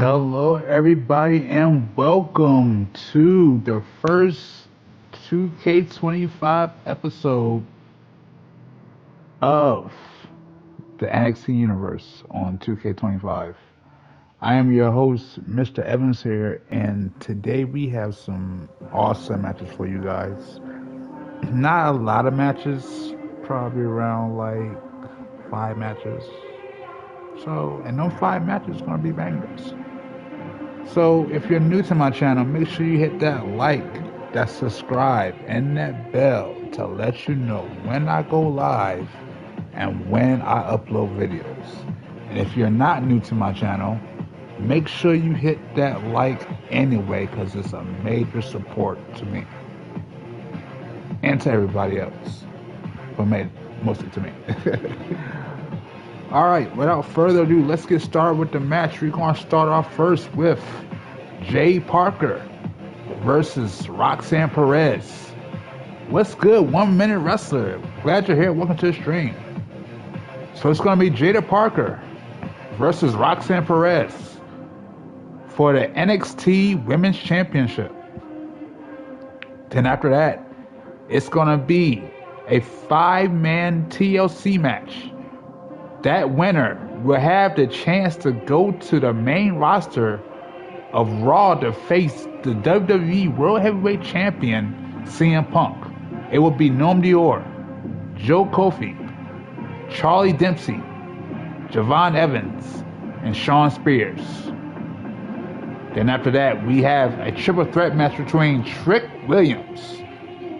Hello, everybody, and welcome to the first 2K25 episode of the NXT Universe on 2K25. I am your host, Mr. Evans here, and today we have some awesome matches for you guys. Not a lot of matches, probably around like 5 matches. And those 5 matches are going to be bangers. So if you're new to my channel, make sure you hit that like, that subscribe, and that bell to let you know when I go live and when I upload videos. And if you're not new to my channel, make sure you hit that like anyway, because it's a major support to me and to everybody else, but mostly to me. Alright, without further ado, let's get started with the match. We're going to start off first with Jay Parker versus Roxanne Perez. What's good, 1 minute wrestler? Glad you're here. Welcome to the stream. So it's going to be Jada Parker versus Roxanne Perez for the NXT Women's Championship. Then after that, it's going to be a 5-man TLC match. That winner will have the chance to go to the main roster of Raw to face the WWE World Heavyweight Champion, CM Punk. It will be Noam Dior, Joe Kofi, Charlie Dempsey, Javon Evans, and Shawn Spears. Then after that, we have a triple threat match between Trick Williams,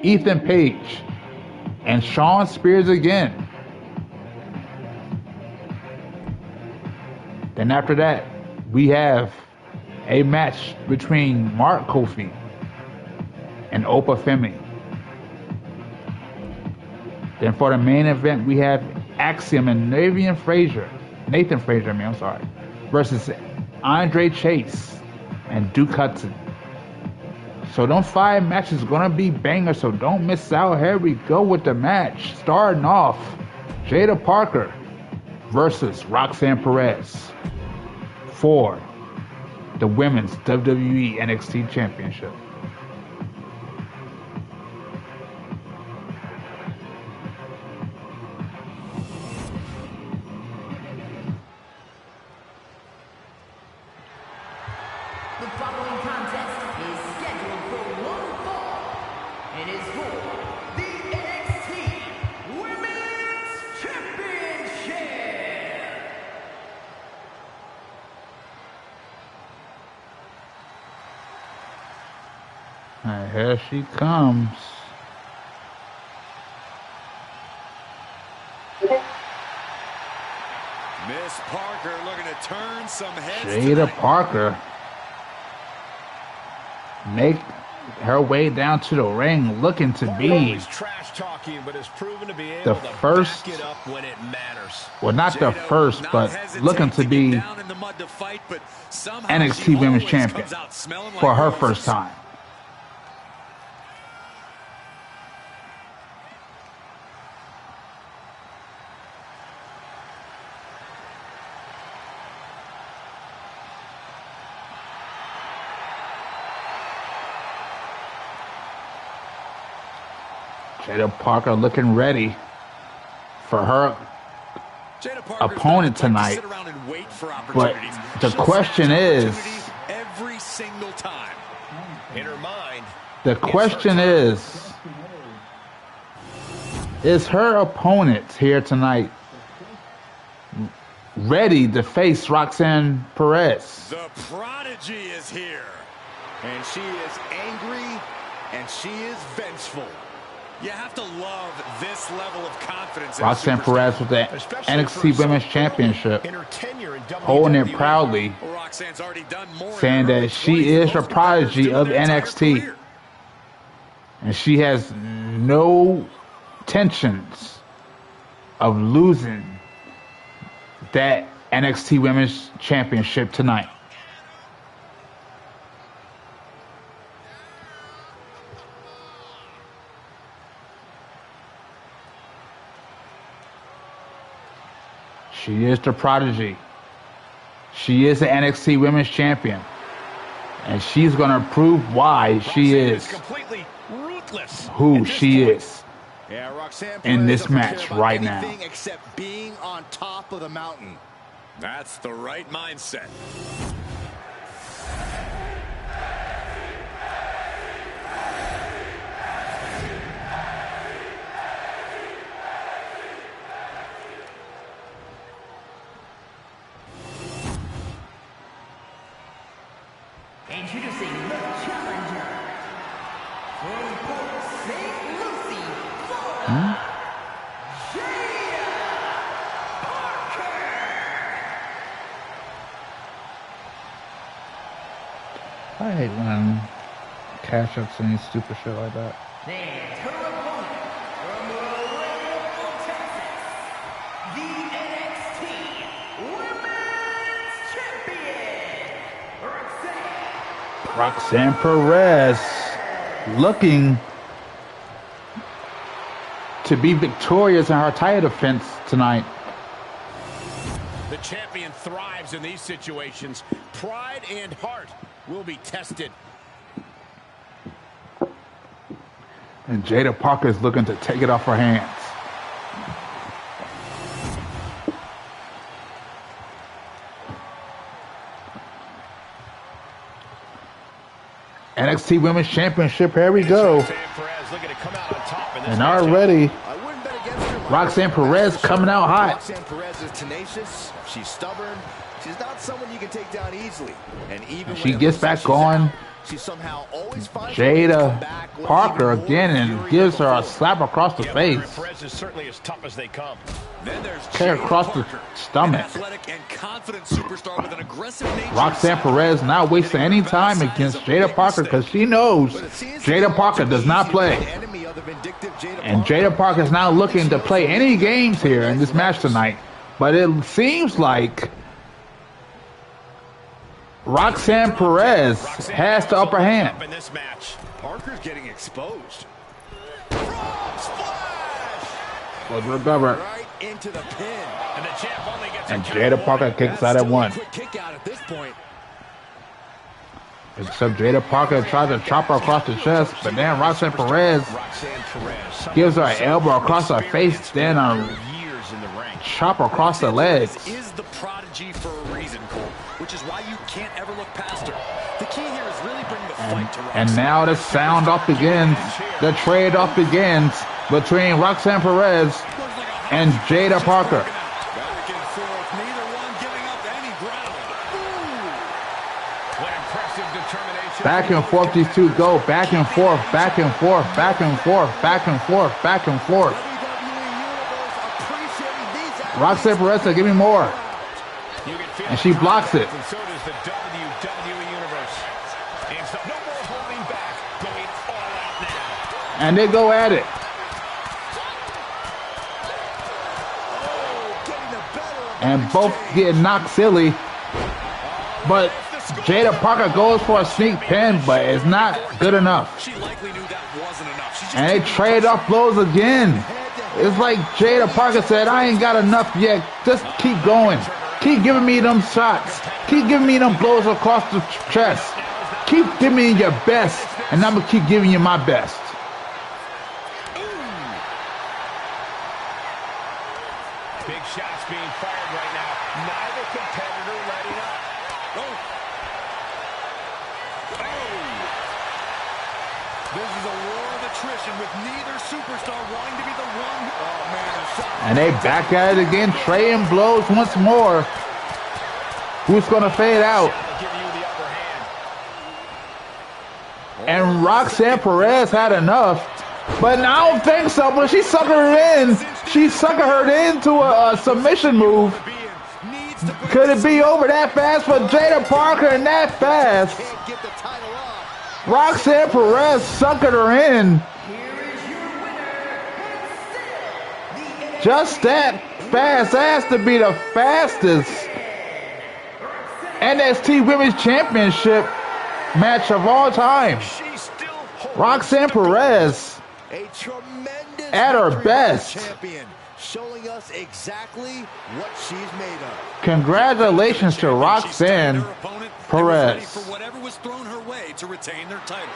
Ethan Page, and Shawn Spears again. Then after that, we have a match between Mark Kofi and Opa Femi. Then for the main event, we have Axiom and Nathan Frazier, versus Andre Chase and Duke Hudson. So them 5 matches are gonna be bangers, so don't miss out. Here we go with the match. Starting off, Jada Parker versus Roxanne Perez for the Women's WWE NXT Championship. The following contest is scheduled for one fall. It is for the NXT Women's Championship. And here she comes. Miss Parker looking to turn some heads. Jada tonight. Parker make her way down to the ring, looking to be Always trash talking, but has proven to be able the to first, back it up when it matters. well, not the Jada first, not but hesitate looking to get be down in the mud to fight, but somehow NXT she Women's always Champion comes out smelling for like her roses. first time. Jada Parker looking ready for her Jada Parker's opponent not like to tonight. sit around and wait for But opportunities. the She'll question snatch is, opportunities every single time. In her mind, the question is her opponent here tonight ready to face Roxanne Perez? the prodigy is here. And she is angry and she is vengeful. You have to love this level of confidence. in a Roxanne superstar. Perez with the Especially NXT for Women's so Championship, in her tenure in holding it WWE. proudly, Well, Roxanne's already done more saying in her early that she 20s than is most a competitors prodigy do in of their entire NXT, career. and she has no intentions of losing that NXT Women's Championship tonight. She is the prodigy. She is the NXT Women's Champion. And she's going to prove why she is completely ruthless who she is Yeah, Roxanne in Perez this doesn't match care about right now. anything except being on top of the mountain. That's the right mindset. Introducing the challenger from Port St. Lucie, Florida, Jada Parker. I hate when cash ups any stupid shit like that. And her opponent from Laredo, Texas, the NXT Women's Champion, Roxanne Perez looking to be victorious in her title defense tonight. The champion thrives in these situations. Pride and heart will be tested. And Jada Parker is looking to take it off her hands. NXT Women's Championship, here we go. And already, Roxanne Perez coming out hot. Roxanne Perez is tenacious. She's stubborn. She's not someone you can take down easily. And even She when gets it back looks like going. she's out, she somehow always finds a way to come Jada back with Parker even more again and fury gives than her a before. slap across the face. Perez is certainly as tough as they come. Then there's Tear Jada across the Parker, stomach. an athletic and confident superstar with an aggressive nature. Roxanne Perez not wasting any time against Jada Parker because she knows Jada Parker does not play. And Jada Parker is not looking to play any games here in this match tonight. But it seems like Roxanne Perez has the upper hand. In this match, Parker's getting exposed. Was recovered. Right into the pin. and the champ only gets And a Jada Parker kicks out at one. Quick kick out at this point. Except Jada Parker tried to chop her across the chest, but then Roxanne Perez gives her an elbow across her face, then a years in the ring. chop across the legs. Is the prodigy for a reason, Cole, which is why you can't ever look past her. The key here is really bring the fight to Roxanne. And now the sound off begins. The trade off begins between Roxanne Perez and Jada Parker. Back and forth, neither one giving up any ground. What impressive determination. Back and forth these two go. Back and forth, back and forth, back and forth, back and forth, back and forth. WWE Universe appreciating these actions. Roxanne Perez said, give me more. You can feel And she blocks it. And so does the WWE Universe. And so no more holding back, going all out now. And they go at it. And both get knocked silly. But Jada Parker goes for a sneak pin, but it's not good enough. She likely knew that wasn't enough. She just And they trade off blows again. It's like Jada Parker said, I ain't got enough yet. Just keep going. Keep giving me them shots. Keep giving me them blows across the chest. Keep giving me your best, and I'm going to keep giving you my best. Big shots being fired right now. Neither competitor letting up. Oh. This is a war of attrition with neither superstar wanting to be the one. Oh, man. a shot. And they back at it again, trading blows once more. Who's going to fade out? Giving you the upper hand. And Roxanne Perez had enough. But I don't think so, but she suckered her in. She suckered her into a submission move. Needs to Could it be over that fast for Jada Parker and that fast? can't get the title off. Roxanne Perez suckered her in. Here is your winner, and still the Just that fast. That has to be the fastest NXT Women's Championship match of all time. She's still holding Roxanne Perez a tremendous at her victory as best. champion. showing us exactly what she's made of. Congratulations to Roxanne Perez. Ready for whatever was thrown her way to retain their title.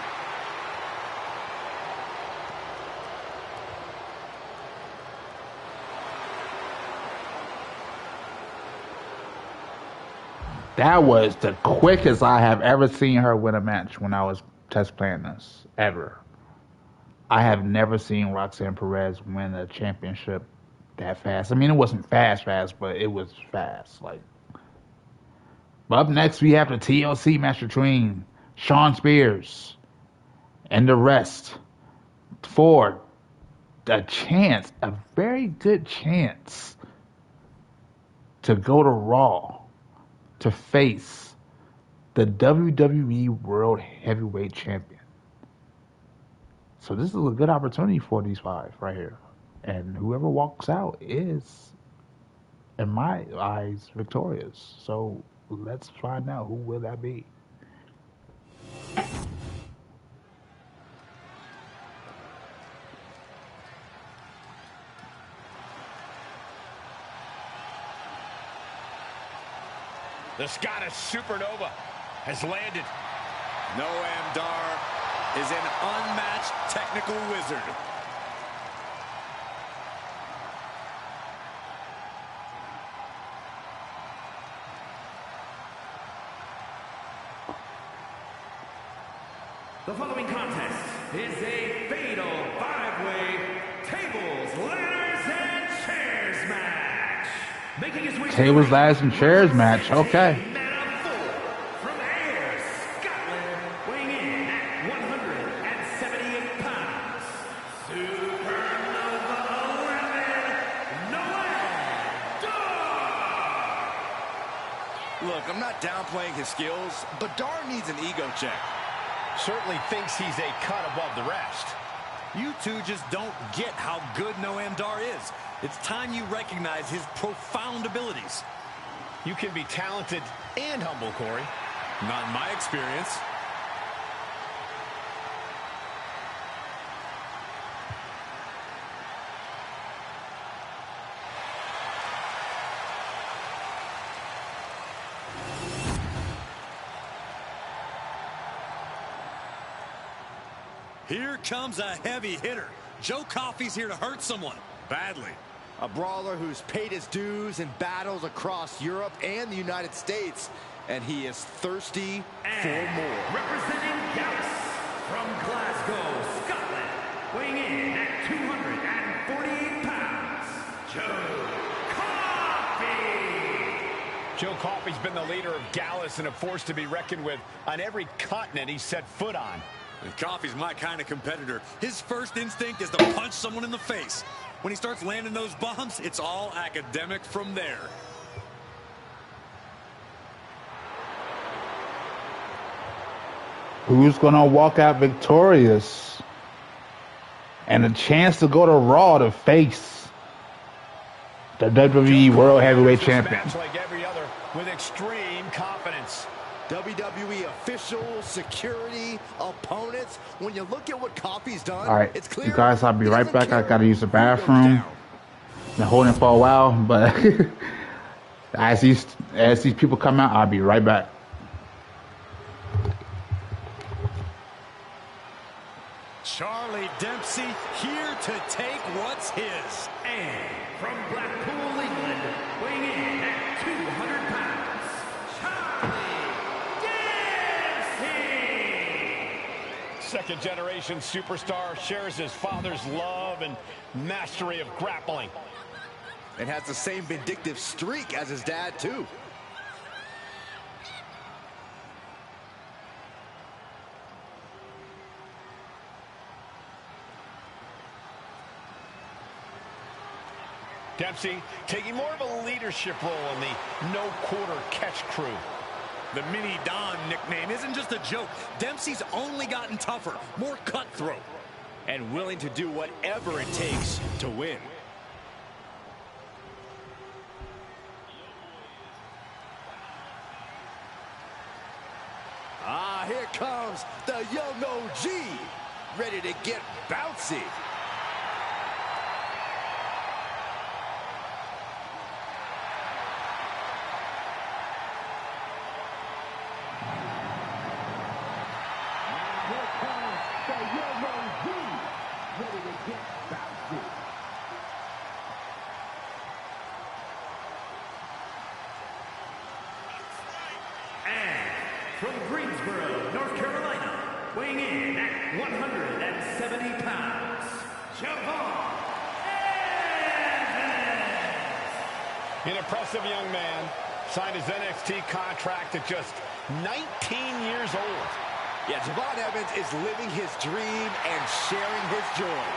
That was the quickest I have ever seen her win a match when I was test playing this, ever. I have never seen Roxanne Perez win a championship that fast. I mean, it wasn't fast, but it was fast. But up next, we have the TLC match between Shawn Spears and the rest for a chance, a very good chance, to go to Raw to face the WWE World Heavyweight Champion. So this is a good opportunity for these five right here. And whoever walks out is, in my eyes, victorious. So let's find out who will that be. The Scottish Supernova has landed. Noam Dar is an unmatched technical wizard. The following contest is a fatal 5-way tables, ladders, and chairs match. Making his way Tables, ladders, and chairs match. Okay. Man of 4 from Ayr, Scotland, weighing in at 178 pounds. Supernova 11, Noam Dar. Look, I'm not downplaying his skills, but Dar needs an ego check. Certainly thinks he's a cut above the rest. You two just don't get how good Noam Dar is. It's time you recognize his profound abilities. You can be talented and humble, Corey. Not in my experience. Here comes a heavy hitter. Joe Coffey's here to hurt someone badly. A brawler who's paid his dues in battles across Europe and the United States, and he is thirsty for more. Representing Gallus from Glasgow, Scotland, weighing in at 248 pounds, Joe Coffey. Joe Coffey's been the leader of Gallus and a force to be reckoned with on every continent he's set foot on. And Coffey's my kind of competitor. His first instinct is to punch someone in the face. When he starts landing those bombs, it's all academic from there. Who's going to walk out victorious? And a chance to go to Raw to face the WWE World Heavyweight Champion. Like every other, with extreme confidence. WWE officials, security, opponents. When you look at what Coffey's done, All right, it's clear. you guys, I'll be right back. I got to use the bathroom. Been holding for a while, but as these people come out, I'll be right back. Charlie Dempsey here to take what's his. And from Blackpool, England, weighing in at 200 pounds, Charlie Dempsey. Second-generation superstar shares his father's love and mastery of grappling. And has the same vindictive streak as his dad, too. Dempsey taking more of a leadership role in the no-quarter catch crew. The Mini Don nickname isn't just a joke. Dempsey's only gotten tougher, more cutthroat, and willing to do whatever it takes to win. Ah, here comes the young OG, ready to get bouncy. ready to get bouncy. And from Greensboro, North Carolina, weighing in at 170 pounds, Javon. An impressive young man. Signed his NXT contract at just 19 years old. Yeah, Javon Evans is living his dream and sharing his joy.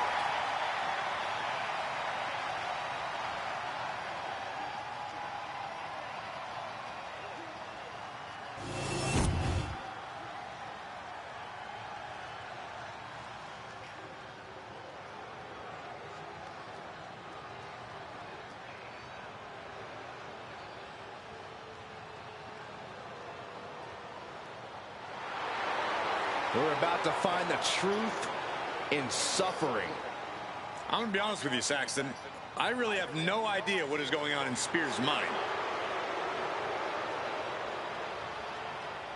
We're about to find the truth in suffering. I'm going to be honest with you, Saxton. I really have no idea what is going on in Spears' mind.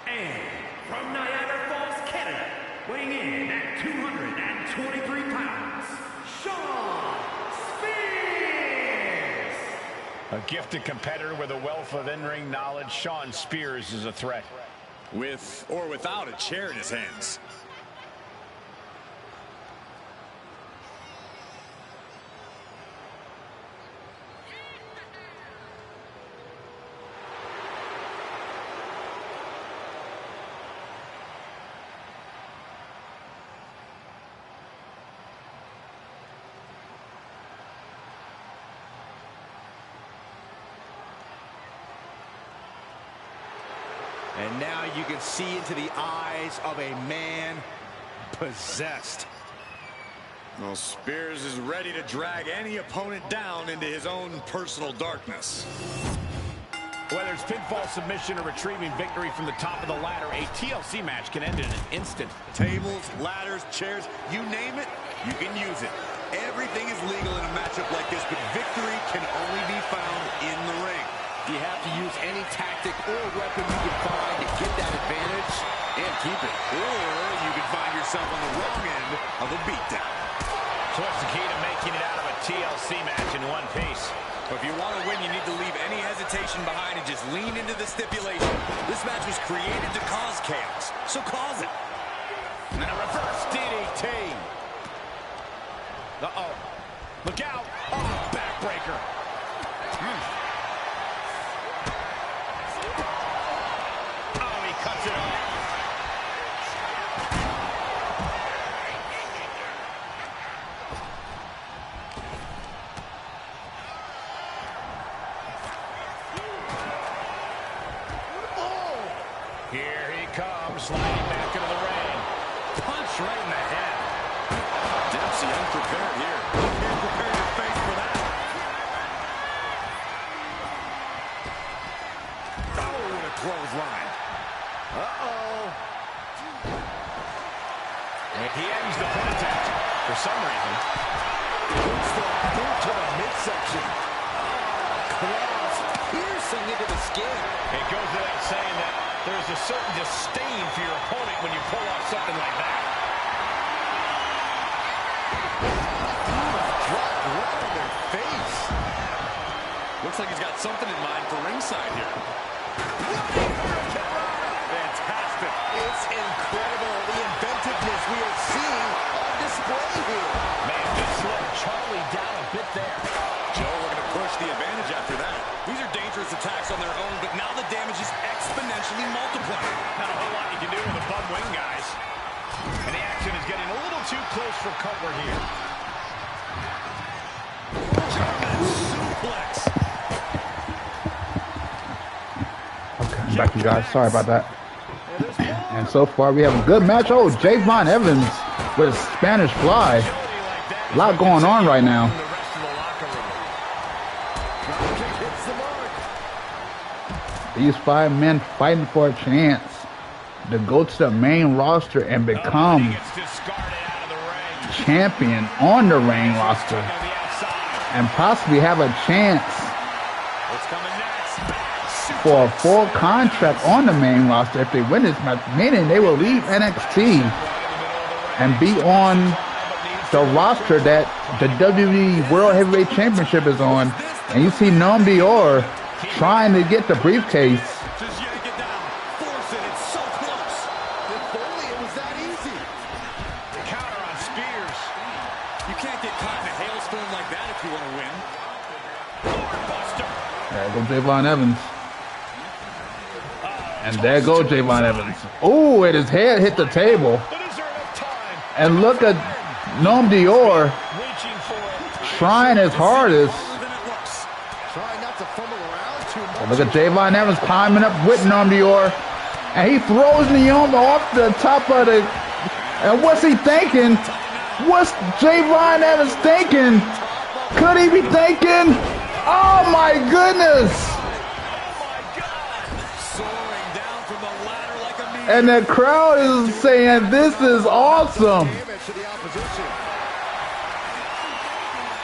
And from Niagara Falls, Canada, weighing in at 223 pounds, Shawn Spears! A gifted competitor with a wealth of in-ring knowledge, Shawn Spears is a threat. With or without a chair in his hands. And now you can see into the eyes of a man possessed. Well, Spears is ready to drag any opponent down into his own personal darkness. Whether it's pinfall, submission, or retrieving victory from the top of the ladder, a TLC match can end in an instant. Tables, ladders, chairs, you name it, you can use it. Everything is legal in a matchup like this, but victory can only be found in the ring. You have to use any tactic or weapon you can find to get that advantage and keep it. Or you can find yourself on the wrong end of a beatdown. So what's the key to making it out of a TLC match in one piece? If you want to win, you need to leave any hesitation behind and just lean into the stipulation. This match was created to cause chaos, so cause it. And a reverse DDT. Uh-oh. Look out. Oh, backbreaker. Cuts it off. Oh! Here he comes, sliding back into the ring. Punch right in the head. Dempsey unprepared here. You can't prepare your face for that. Oh, what a clothesline. Uh-oh. He ends the contact for some reason. Puts the boot to the midsection. Claws piercing into the skin. It goes without saying that there's a certain disdain for your opponent when you pull off something like that. Drop right on their face. Looks like he's got something in mind for ringside here. Fantastic. It's incredible, the inventiveness we are seeing on display here. Man, just slowed Charlie down a bit there. Joe looking to push the advantage after that. These are dangerous attacks on their own, but now the damage is exponentially multiplied. Not a whole lot you can do with a bum wing, guys. And the action is getting a little too close for comfort here. German suplex. Okay, I'm back, you guys. Sorry about that. And so far, we have a good match. Oh, Javon Evans with Spanish Fly. A lot going on right now. These 5 men fighting for a chance to go to the main roster and become champion on the main roster and possibly have a chance for a full contract on the main roster if they win this match, meaning they will leave NXT and be on the roster that the WWE World Heavyweight Championship is on, and you see Noam Dior trying to get the briefcase. Just yank it down. Force it. It's so close. If only it was that easy. Counter on Spears. You can't get caught in a hailstorm like that if you want to win. Buster. There goes Javon Evans. And there goes Javon Evans. Oh, and his head hit the table. But is there enough time? And look at Noam Dior Reaching for it. trying his hardest. Try not to fumble around too much. Look at Javon Evans climbing up with Noam Dior. And he throws Naomi off the top of the... And what's he thinking? What's Javon Evans thinking? Could he be thinking? Oh my goodness! Soaring down from the ladder like a meteor. And the crowd is saying, this is awesome. Damage to the opposition.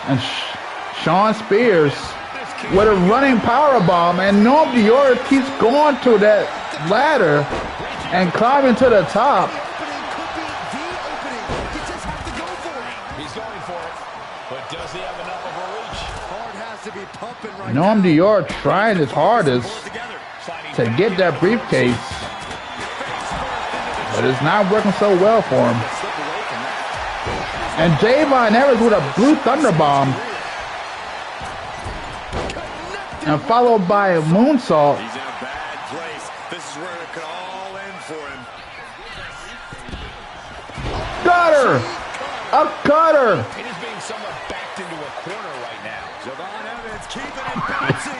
And Sean Spears with a running power bomb, and Noam Dior keeps going to that ladder and climbing to the top. Opening could be the opening. You just have to go for it. He's going for it. But does he have enough of a reach? Heart has to be pumping right Noam now. Dior trying his hardest to get that briefcase, but it's not working so well for him. And Javon Evans with a blue thunder bomb, and followed by a moonsault. He's in a bad place. This is where it could all end for him. Cutter! A cutter! It is being somewhat backed into a corner right now. Javon Evans keeping it bouncy.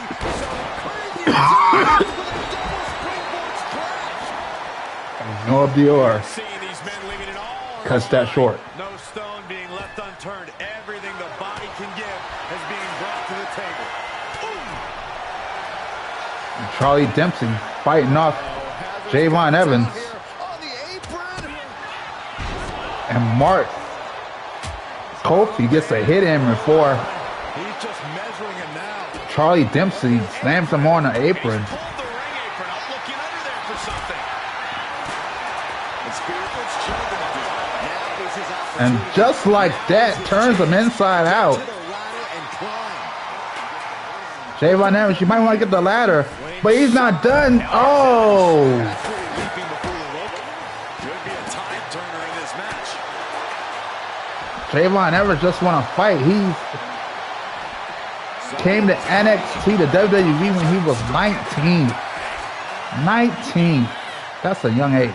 Noam Dior Seeing these men leaving it all. cuts that short. No stone being left unturned. Everything the body can give is being brought to the table. And Charlie Dempsey fighting off Javon Evans. On the apron. And Mark Kofi gets a hit in before He's just measuring him now. Charlie Dempsey slams him on the apron. Pulled the ring apron up, looking under there for something. And just like that, turns him inside out. To the ladder and climb. Javon Evans, you might want to get the ladder, but he's not done. Oh! Leaping before you look. Could be a tide turner in this match. Javon Evans just want to fight. He came to NXT to WWE when he was 19. 19. That's a young age.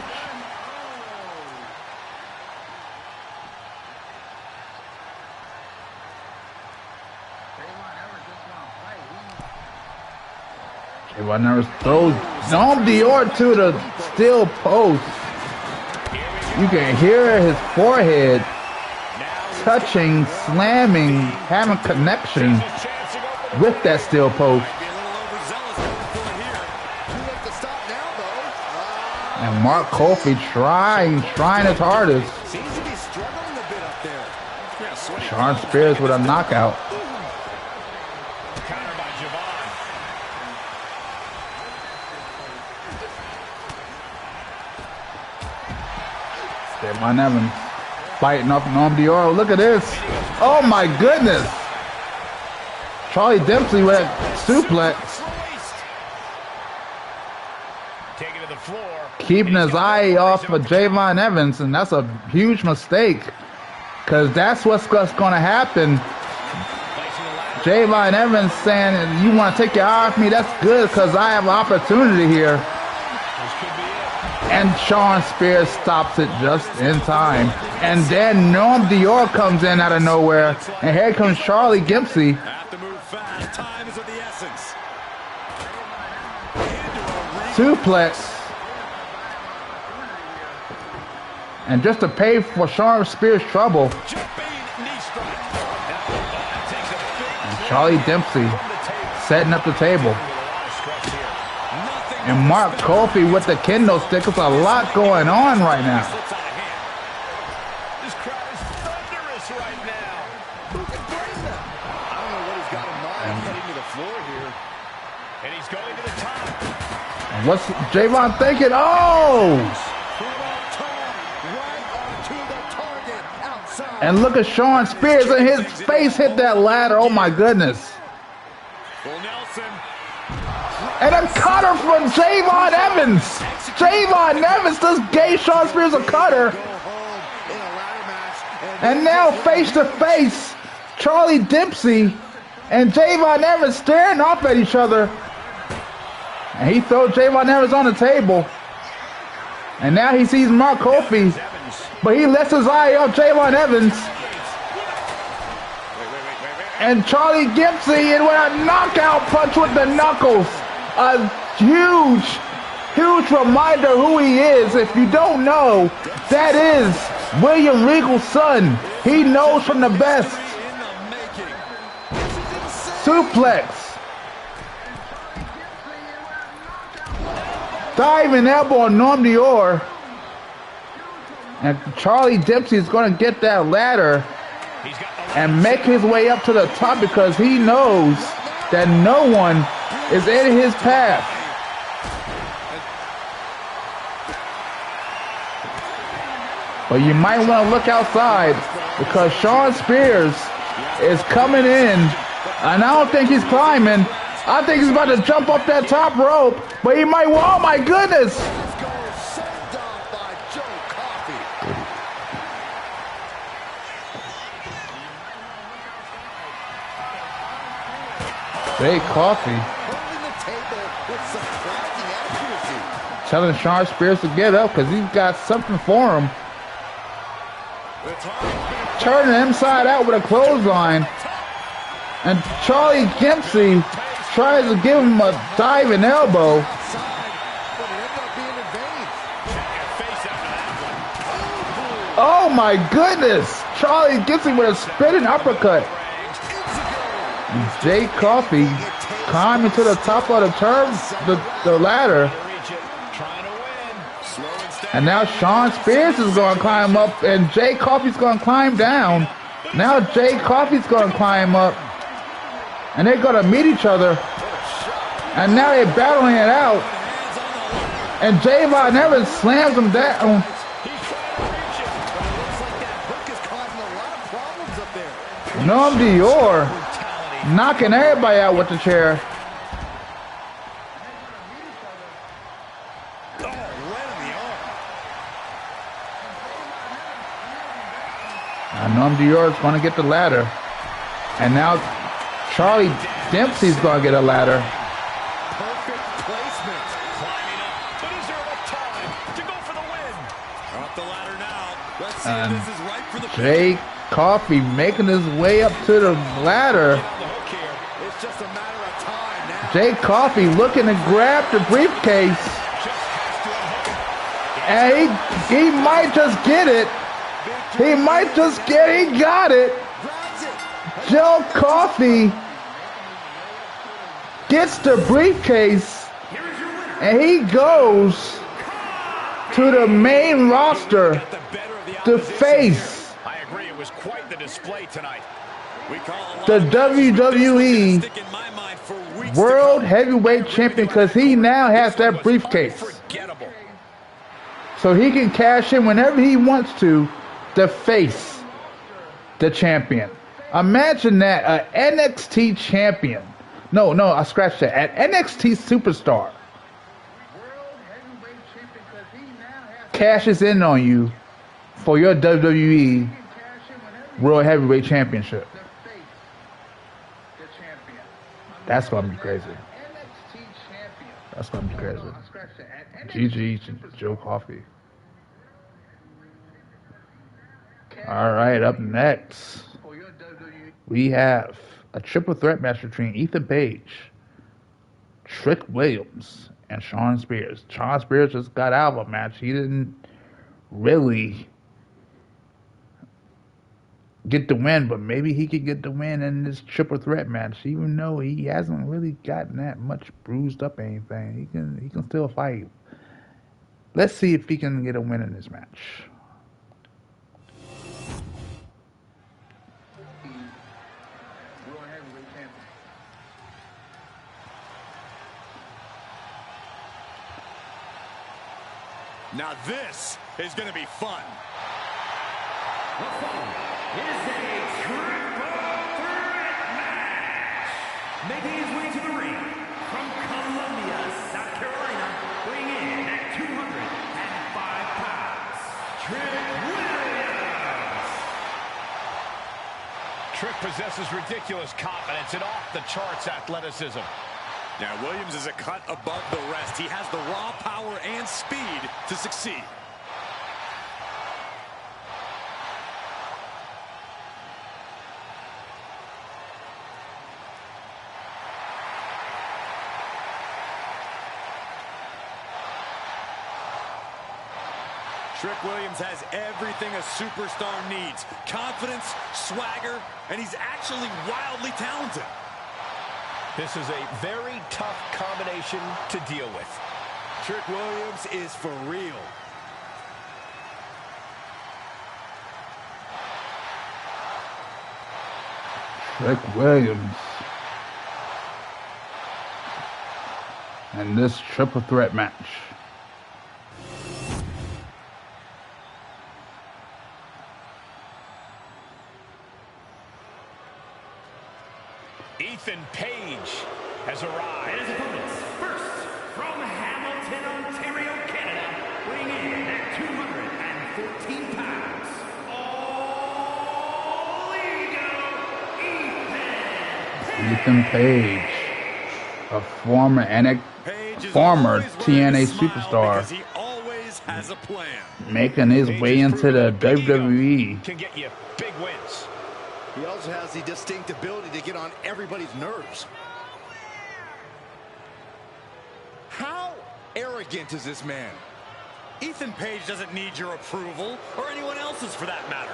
Javon Evans throws Noam Dior to the steel post. You can hear his forehead touching, slamming, having connection with that steel post. Be a little overzealous going for it here. Too late to stop now, though. And Mark Kofi trying his hardest. Seems to be struggling a bit up there. Yeah, sweaty. Sean Spears with a knockout. Counter by Javon. Javon Evans fighting off Noam Dior. Look at this. Oh my goodness. Charlie Dempsey with a suplex. Taking to the floor. Keeping his eye off of Javon Evans, and that's a huge mistake. Because that's what's going to happen. Javon Evans saying, you want to take your eye off me? That's good because I have an opportunity here. This could be it. And Sean Spears stops it just in time. And then Noam Dior comes in out of nowhere. And here comes Charlie Dempsey. Have to move fast. Time is of the essence. Suplex. And just to pay for Sean Spears' trouble, Jumping knee strike. That takes a big and Charlie Dempsey setting up the table. stretch here. Nothing. And Mark Kofi with the kendo stick. There's a lot going on right now. Slips out of hand. This crowd is thunderous right now. Who can blame them? I don't know what he's got in mind heading to the floor here. And he's going to the top. And what's Javon thinking? Oh! From on top, right onto the target, And look at Sean Spears, and his face hit that ladder. Oh my goodness. Well, Nelson. And a cutter from Javon Evans. Javon Evans just gave Sean Spears a cutter. And now face to face, Charlie Dempsey and Javon Evans staring off at each other. And he throws Javon Evans on the table. And now he sees Mark Kofi, but he lets his eye off Javon Evans. And Charlie Dempsey in with a knockout punch with the knuckles. A huge reminder who he is. If you don't know, that is William Regal's son. He knows from the best. Suplex. Diving elbow on Norm Dior. And Charlie Dempsey is going to get that ladder and make his way up to the top because he knows that no one is in his path. But you might want to look outside because Sean Spears is coming in, and I don't think he's climbing. I think he's about to jump up that top rope, but he might. Oh my goodness! Jay Coffey telling Sean Spears to get up because he's got something for him. Turning him inside out with a clothesline. And Charlie Dempsey tries to give him a diving elbow. Oh my goodness! Charlie Dempsey with a spinning uppercut. Jay Coffey climbing to the top of the ladder. And now Sean Spears is going to climb up, and Jay Coffey's going to climb down. Now Jay Coffey's going to climb up, and they're going to meet each other. And now they're battling it out. And Javon Evans slams him down. Norm Dior knocking everybody out with the chair. And Norm Dior is going to get the ladder. And now Charlie Dempsey's going to get a ladder. Perfect placement. Climbing up. But is there enough time to go for the win? Up the ladder now. Let's see if this is right for the Jay Coffey making his way up to the ladder. It's just a matter of time now. Jay Coffey looking to grab the briefcase. And he might just get it. He might just get it. He got it. Joe Coffey gets the briefcase. And he goes to the main roster to face I agree, it was quite the display tonight. the WWE World Heavyweight Champion because he now has that briefcase. Unforgettable. So he can cash in whenever he wants to face the champion. Imagine that, an NXT champion. No, I scratched that. An NXT superstar cashes in on you for your WWE World Heavyweight Championship. That's gonna be crazy. That's gonna be crazy. GG Joe Coffey. All right, up next, we have a triple threat match between Ethan Page, Trick Williams, and Sean Spears. Sean Spears just got out of a match. He didn't really get the win, but maybe he could get the win in this triple threat match, even though he hasn't really gotten that much bruised up or anything. He can still fight. Let's see if he can get a win in this match. Now this is going to be fun. is a triple threat match. Making his way to the ring from Columbia, South Carolina, weighing in at 205 pounds, Trick Williams. Trick possesses ridiculous confidence and off-the-charts athleticism. Now, Williams is a cut above the rest. He has the raw power and speed to succeed. Trick Williams has everything a superstar needs. Confidence, swagger, and he's actually wildly talented. This is a very tough combination to deal with. Trick Williams is for real. Trick Williams. And this triple threat match. Ethan Page has arrived. And his opponents, first, from Hamilton, Ontario, Canada, weighing in at 214 pounds, All Ego, Ethan Page, a former TNA superstar, because he always has a plan. making his way into the WWE. Can get you big wins. He also has the distinct ability to get on everybody's nerves. How arrogant is this man? Ethan Page doesn't need your approval, or anyone else's for that matter.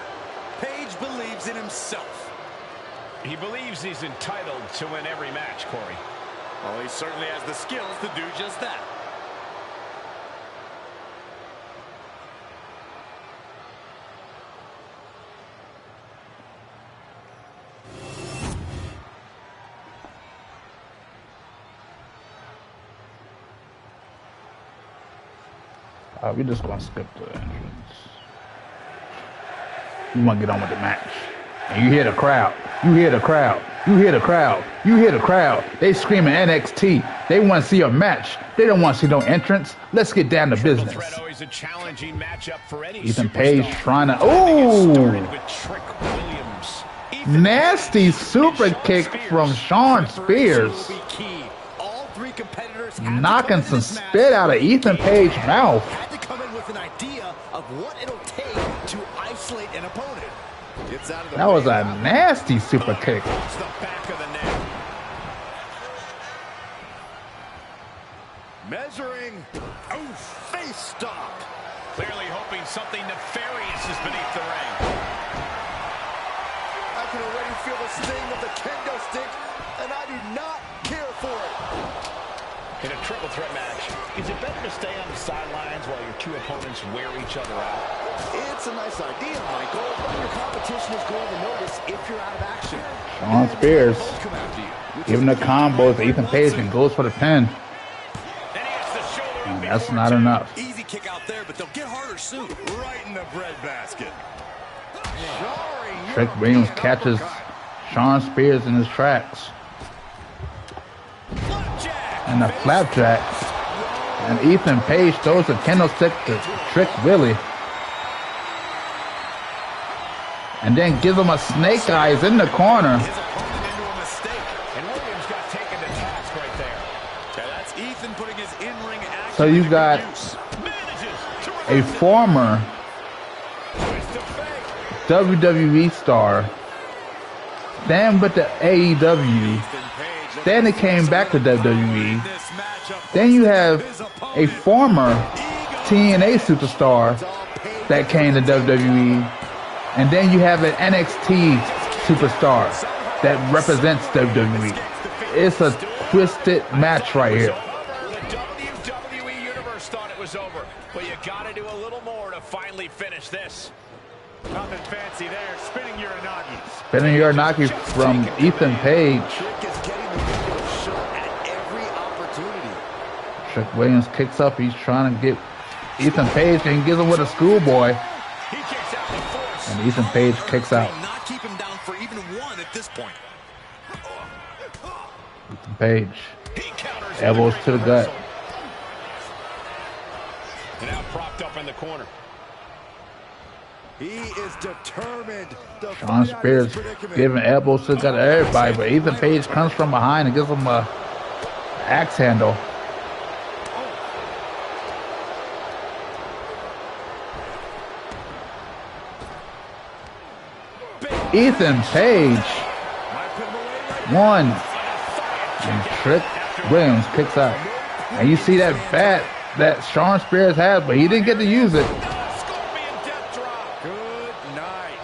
Page believes in himself. He believes he's entitled to win every match, Corey. Well, he certainly has the skills to do just that. We're just gonna skip the entrance. You wanna get on with the match. And you hear the crowd. You hear the crowd. You hear the crowd. You hear the crowd. They screaming NXT. They want to see a match. They don't want to see no entrance. Let's get down to business. Always a challenging matchup for any Ethan superstar. Page trying to... Ooh! With Trick Williams. Nasty super kick from Shawn Spears. All three competitors Knocking some spit out of Ethan Page's mouth. had to come in with an idea of what it'll take to isolate an opponent. Gets out of the That was way. a nasty super kick. It's the back of the neck. Measuring. Oh, face stop. Clearly hoping something nefarious is beneath the ring. I can already feel the sting of the kendo stick, and I do not care for it. In a triple threat match, is it better to stay on the sidelines while your two opponents wear each other out? It's a nice idea, Michael, but your competition is going to notice if you're out of action. Shawn Spears Both come after you, which giving the combo to Ethan Page and goes for the pin. And he hits the shoulder up And that's before not two. enough. Easy kick out there, but they'll get harder soon. Right in the breadbasket. Trick Williams catches Shawn Spears in his tracks. And the flapjack. And Ethan Page throws the kendo stick to Trick Willie. And then gives him a snake eyes in the corner. His opponent into a mistake. And Williams got taken to task right there. Yeah, that's Ethan putting his in-ring action So you to got good use. Manages to a former twist of fate. WWE star, then with the AEW, then it came back to WWE. Then you have a former TNA superstar that came to WWE, and then you have an NXT superstar that represents WWE. It's a twisted match right here. The WWE Universe thought it was over, but you gotta do a little more to finally finish this. Nothing fancy there. Spinning Uranagi. Spinning Uranagi from Ethan Page. Trick is getting the window shut at every opportunity. Trick Williams kicks up. He's trying to get Ethan Page and gives him with a schoolboy. He kicks out the force. And And Ethan Page kicks out. Not keep him down for even one at this point. Ethan Page. Elbows to the gut. Now propped up in the corner. He is determined. Shawn Spears giving elbows to the gut of everybody, but Ethan Page comes from behind and gives him a axe handle. Ethan Page. 1. And Trick Williams kicks out. And you see that bat that Shawn Spears has, but he didn't get to use it. Good night.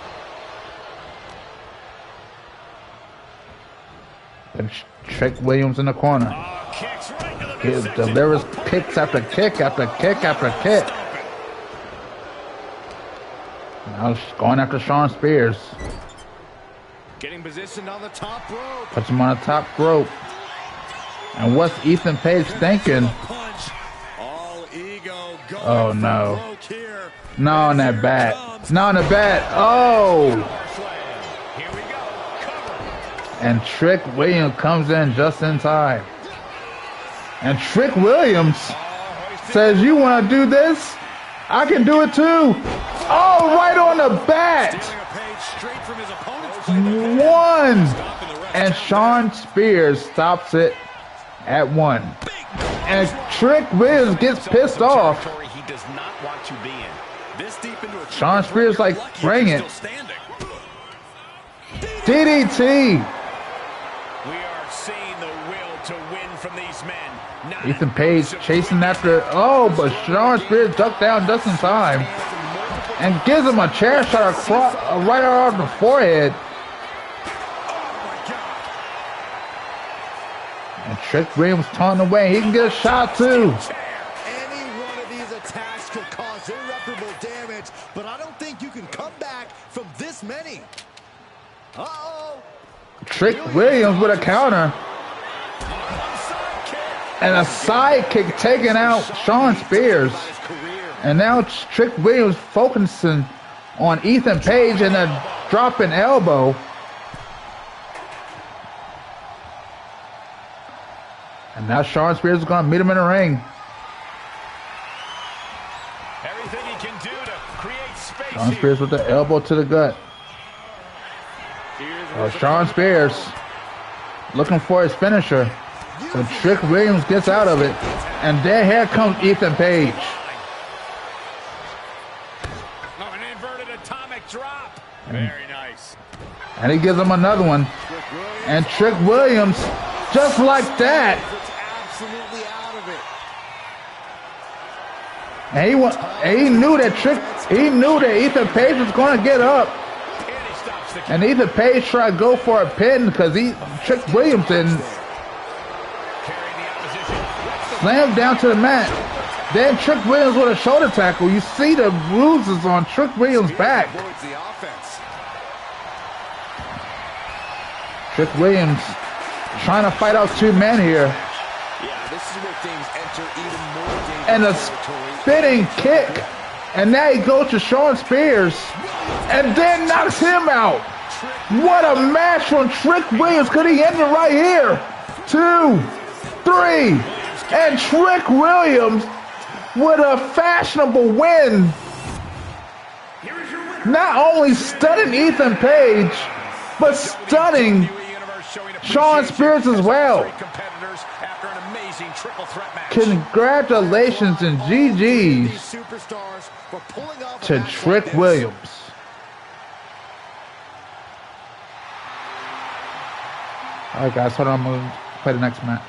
And Trick Williams in the corner. He delivers kicks after kick after kick after kick. Now going after Shawn Spears. Getting positioned on the top rope. Puts him on the top rope. And what's Ethan Page thinking? All ego going. Oh no. No on that bat. No on the bat. Oh! Here we go. Cover. And Trick Williams comes in just in time. And Trick Williams says, you want to do this? I can do it too. Oh, right on the bat. 1. And Shawn Spears stops it at 1. And Trick Williams gets pissed off. He does not want to be in. This deep into a Shawn Spears like, bring it. DDT. We are seeing the will to win from these men. Ethan Page chasing after. Oh, but Shawn Spears ducked down just in time. And gives him a chair shot across, right around the forehead. And Trick Williams taunting away. He can get a shot too. Any one of these attacks could cause irreparable damage, but I don't think you can come back from this many. Uh-oh. Trick Williams with a counter. And a sidekick taking out Shawn Spears. And now Trick Williams focusing on Ethan Page and a dropping elbow. And now Shawn Spears is going to meet him in the ring. Everything he can do to create space. Shawn Spears with the elbow to the gut. Shawn Spears looking for his finisher. But Trick Williams gets out of it. And then here comes Ethan Page. An inverted atomic drop. Very nice. And he gives him another one. And Trick Williams, just like that. Absolutely out of it. And he knew that Ethan Page was going to get up. And Ethan Page tried to go for a pin because Trick Williams didn't. Slammed down to the mat. Then Trick Williams with a shoulder tackle. You see the bruises on Trick Williams' back. Trick Williams trying to fight out 2 men here. Yeah, this is where things enter even more dangerous. And a spinning kick. And now he goes to Shawn Spears. And then knocks him out. What a match from Trick Williams. Could he end it right here? 2, 3. And Trick Williams with a fashionable win. Not only stunning Ethan Page, but stunning Shawn Spears as well. Congratulations and GG's to Trick Williams. All right, guys, hold on. I'm going to play the next match.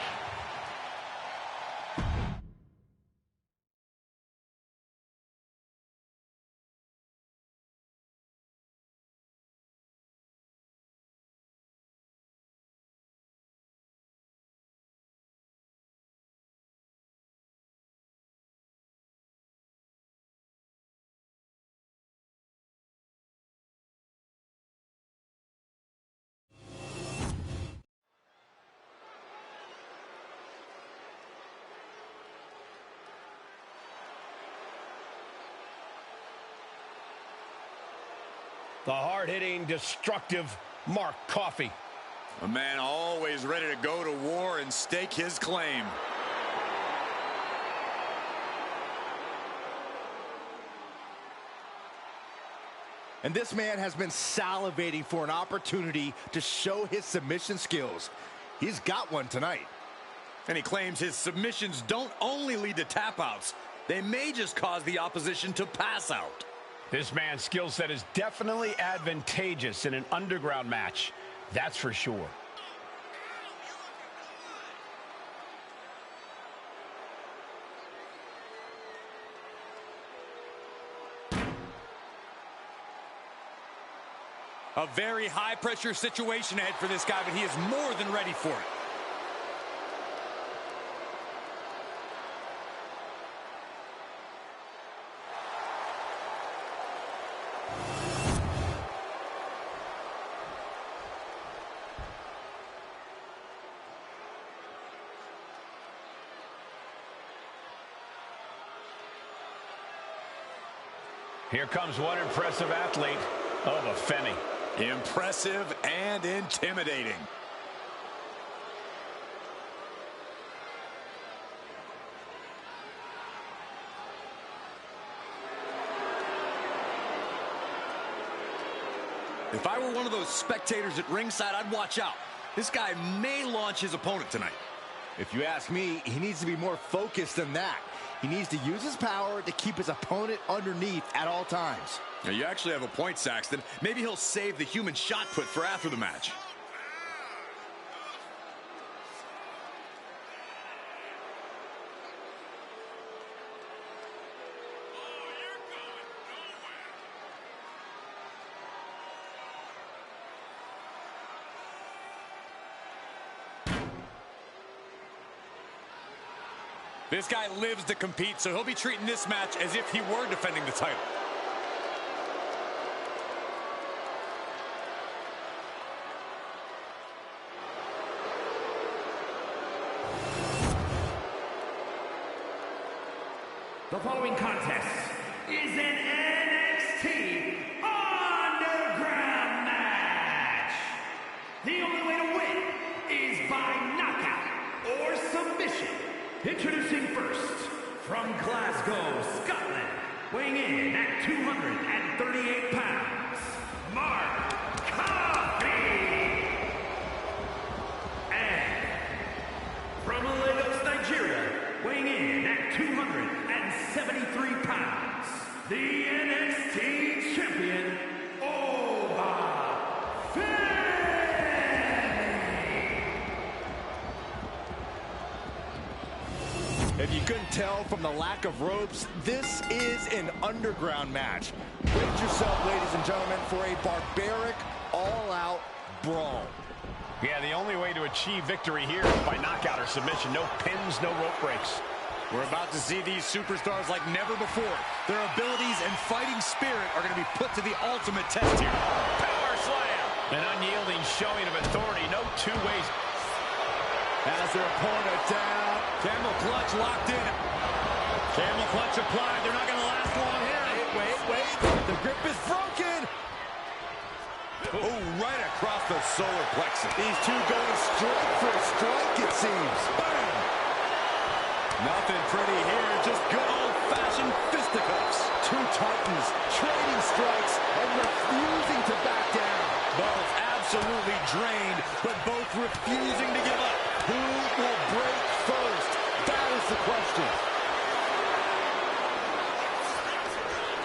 The hard-hitting, destructive Mark Coffey. A man always ready to go to war and stake his claim. And this man has been salivating for an opportunity to show his submission skills. He's got one tonight. And he claims his submissions don't only lead to tap-outs. They may just cause the opposition to pass out. This man's skill set is definitely advantageous in an underground match. That's for sure. A very high-pressure situation ahead for this guy, but he is more than ready for it. Here comes one impressive athlete. Oh, the Femi. Impressive and intimidating. If I were one of those spectators at ringside, I'd watch out. This guy may launch his opponent tonight. If you ask me, he needs to be more focused than that. He needs to use his power to keep his opponent underneath at all times. Now, you actually have a point, Saxton. Maybe he'll save the human shot put for after the match. This guy lives to compete, so he'll be treating this match as if he were defending the title. The following contest is an NXT Underground match. The only way to win is by knockout or submission. Introducing first, from Glasgow, Scotland, weighing in at 238 pounds, Mark Coffey. And from Lagos, Nigeria, weighing in at 273 pounds, the NXT champion, If you couldn't tell from the lack of ropes, this is an underground match. Brace yourself, ladies and gentlemen, for a barbaric, all-out brawl. Yeah, the only way to achieve victory here is by knockout or submission. No pins, no rope breaks. We're about to see these superstars like never before. Their abilities and fighting spirit are going to be put to the ultimate test here. Power slam! An unyielding showing of authority. No two ways. As their opponent down. Camel clutch locked in. Camel clutch applied. They're not going to last long here. Wait. The grip is broken. Oh, right across the solar plexus. These two going straight for a strike, it seems. Bam! Nothing pretty here. Just good old-fashioned fisticuffs. Two titans trading strikes and refusing to back down. Both absolutely drained, but both refusing to give up. Who will break first? That is the question.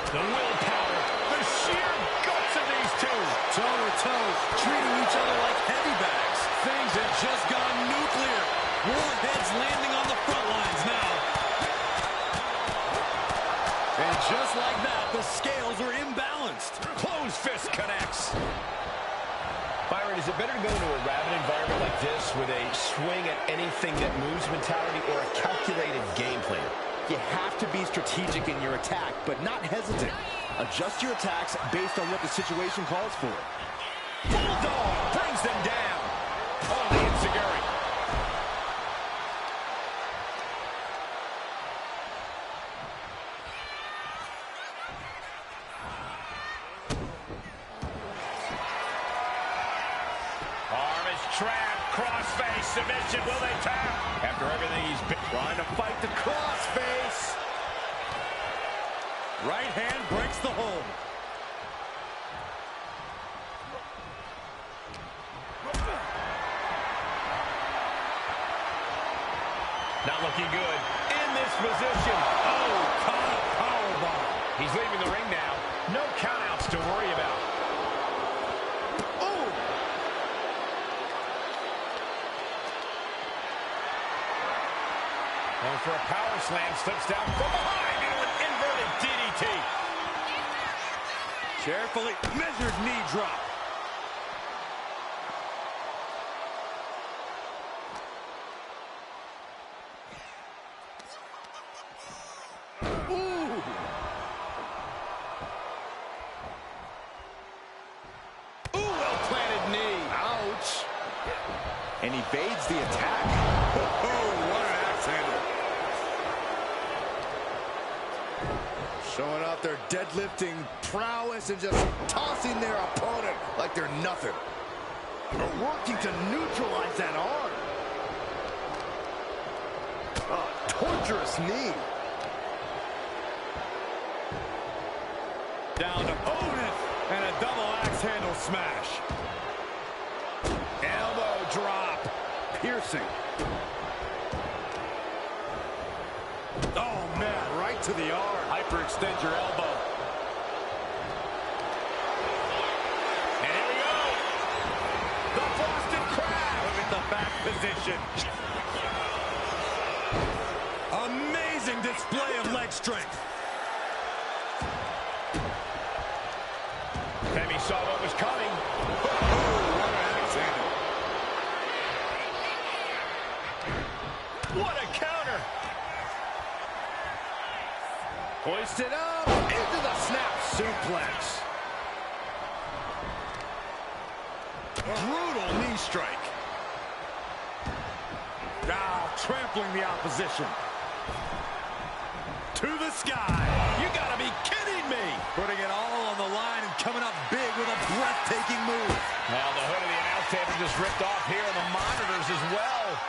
The willpower, the sheer guts of these two. Toe-to-toe, treating each other like heavy bags. Things have just gone nuclear. Warheads landing on the front lines now. And just like that, the scales are imbalanced. Closed fist connects. Byron, is it better to go into a rabid environment like this with a swing at anything that moves mentality or a calculated game plan? You have to be strategic in your attack, but not hesitant. Adjust your attacks based on what the situation calls for. Bulldog brings them down. Oh, the enziguri. trap, crossface, submission. Will they tap? After everything he's been Trying to fight the crossface. Right hand breaks the hold. not looking good. In this position. Oh, caught a powerbomb. He's leaving the ring now. No countouts to worry about. Oh! Going for a power slam. Slips down from behind into an inverted DDT. Carefully measured knee drop. And evades the attack. Oh, what an axe handle. Showing off their deadlifting prowess and just tossing their opponent like they're nothing. They're working to neutralize that arm. A torturous knee. Down opponent and a double axe handle smash. Elbow drop. Piercing. Oh, man, right to the arm. Hyperextend your elbow. And here we go. The Boston Crab. Look at the back position. Amazing display of leg strength. Femi saw what was coming. Oh, what an axe handle. What a counter. Hoisted up into the snap suplex. Brutal knee strike. Now trampling the opposition. To the sky. You gotta be kidding me. Putting it all on the line and coming up big with a breathtaking move. Now the hood of the announce table just ripped off here on the monitors as well.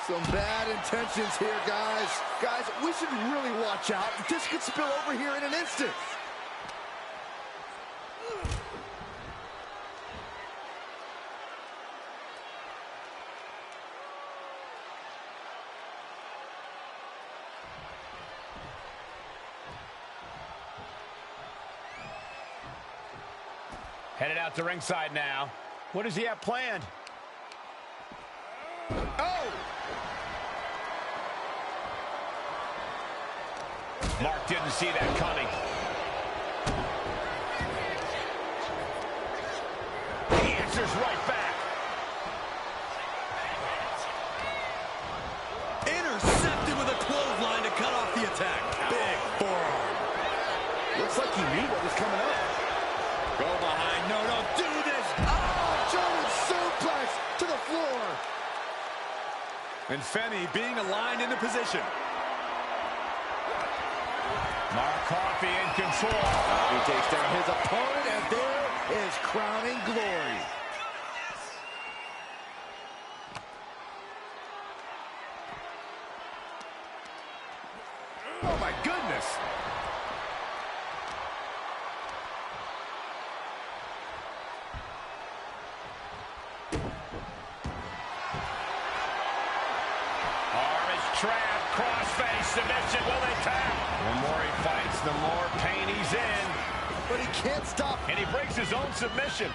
Some bad intentions here, guys. Guys, we should really watch out. This could spill over here in an instant. Headed out to ringside now. What does he have planned? Oh! Mark didn't see that coming. He answers right back. Intercepted with a clothesline to cut off the attack. Big forearm. Looks like he knew what was coming up. Go behind. No, don't do this. Oh, German suplex to the floor. And Femi being aligned into position. Mark Coffey in control. He takes down his opponent, and there is crowning glory. Oh, my goodness. Trap, crossface, submission, will they tap? The more he fights, the more pain he's in. But he can't stop. And he breaks his own submission.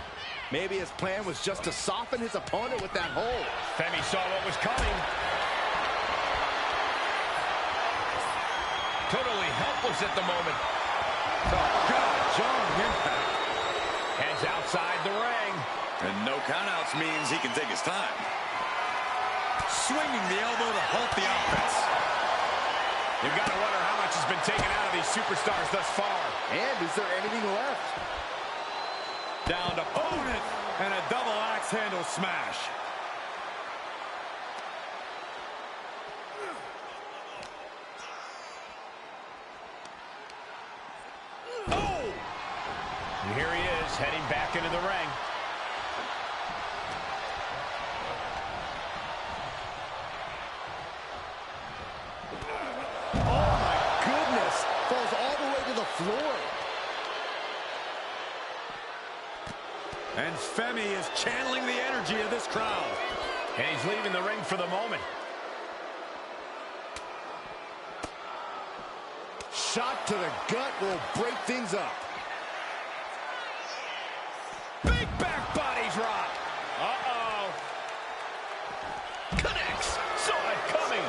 Maybe his plan was just to soften his opponent with that hold. Femi saw what was coming. Totally helpless at the moment. Oh, God, jarring impact. Heads outside the ring. And no countouts means he can take his time. Swinging the elbow to halt the offense. You've got to wonder how much has been taken out of these superstars thus far. And is there anything left? Down to opponent and a double axe handle smash. Oh! And here he is, heading back into the ring. And Femi is channeling the energy of this crowd. And he's leaving the ring for the moment. Shot to the gut will break things up. Big back body drop. Uh-oh. Connects. Saw it coming.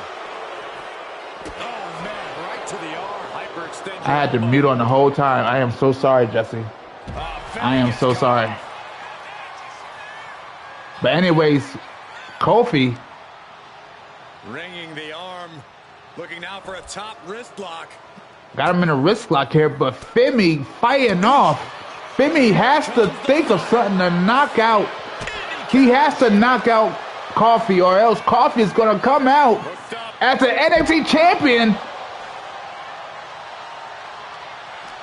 Oh, man, right to the arm. Hyperextension. I had to mute on the whole time. I am so sorry, Jesse. I am so sorry. But anyways, Kofi. Ringing the arm. Looking now for a top wrist lock. Got him in a wrist lock here, but Femi fighting off. Femi has to think of something to knock out. He has to knock out Kofi, or else Kofi is going to come out as the NXT champion.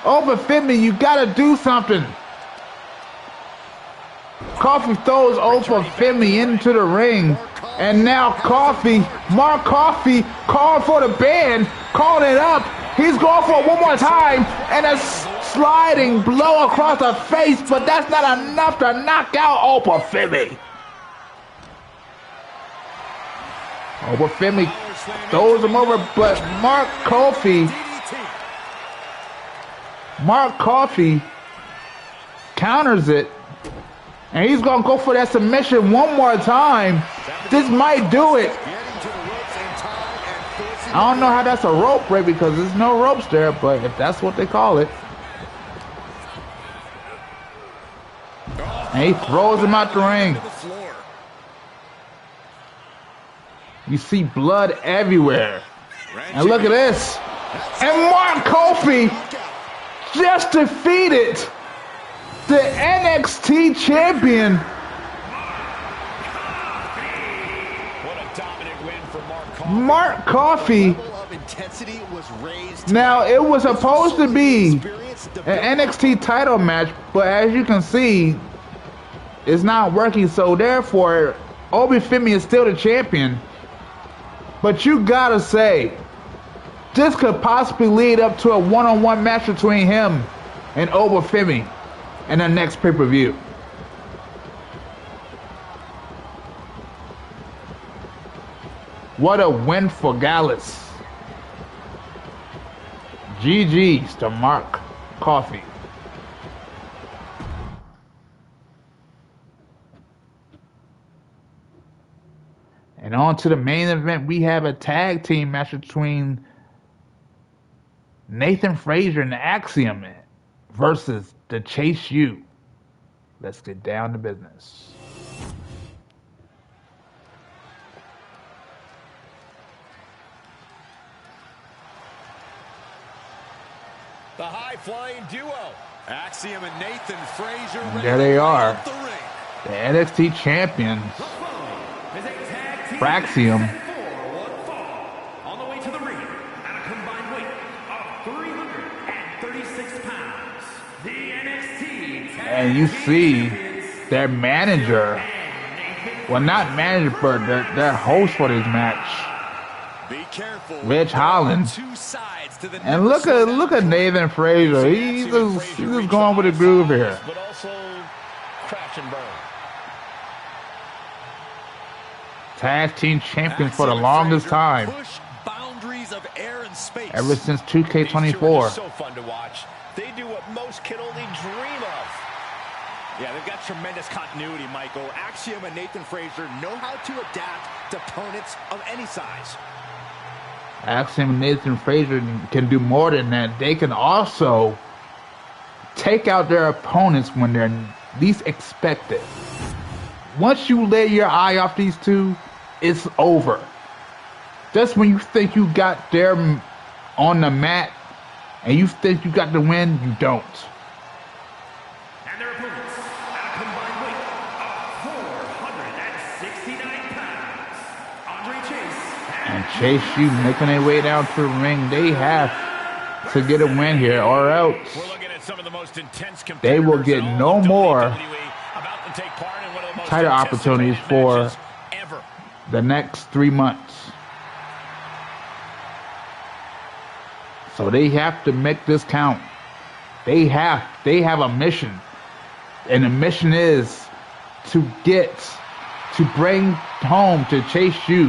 Oh, but Femi, you got to do something. Kofi throws over Femi into the ring. And now Mark Kofi called for the band, called it up. He's going for it one more time, and a sliding blow across the face, but that's not enough to knock out Opa Femi. Opa Femi throws him over, but Mark Kofi counters it, and he's going to go for that submission one more time. This might do it. I don't know how that's a rope break because there's no ropes there, but if that's what they call it. And he throws him out the ring. You see blood everywhere. And look at this. And Mark Kofi just defeated the NXT champion. Mark Kofi. Now, it was supposed to be an NXT title match, but as you can see, it's not working, so therefore, Obi Femi is still the champion. But you gotta say, this could possibly lead up to a one-on-one match between him and Obi Femi in the next pay-per-view. What a win for Gallus. GG's to Mark Kofi. And on to the main event, we have a tag team match between Nathan Frazier and the Axiom versus the Chase U. Let's get down to business. The high-flying duo. Axiom and Nathan Frazier. And there they are. The NXT champions. Axiom. On the way to the ring at a combined weight of 336 pounds. The NXT And you see their manager. Well, not manager, but their host for this match. Be careful. Rich Holland. And look at Nathan Frazier. He's just going with the groove here. But also crash and burn. Tag team champions for the longest time. Ever since 2K24. So fun to watch. They do what most can only dream of. Yeah, they've got tremendous continuity, Michael. Axiom and Nathan Frazier know how to adapt to opponents of any size. Axiom and Nathan Frazier can do more than that. They can also take out their opponents when they're least expected. Once you lay your eye off these two, it's over. Just when you think you got them on the mat and you think you got the win, you don't. And their opponents at a combined weight of 469 pounds. Andre Chase And Chase U making their way down to the ring. They have to get a win here, or else We're looking at some of the most intense they will get no more about to take part in one of the most title opportunities for ever. the next 3 months. So they have to make this count. They have a mission. And the mission is to bring home to Chase U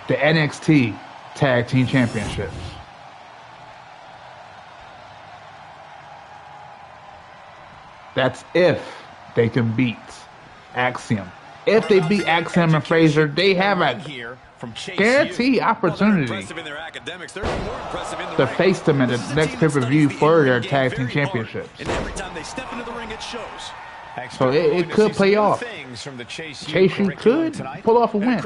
the NXT Tag Team Championships. That's if they can beat Axiom. If they beat Axiom and Fraser, they have a guaranteed opportunity to face them in the next pay-per-view for their Tag Team Championships. And every time they step into the ring, it shows. So it could play off. Chase U could pull off a win.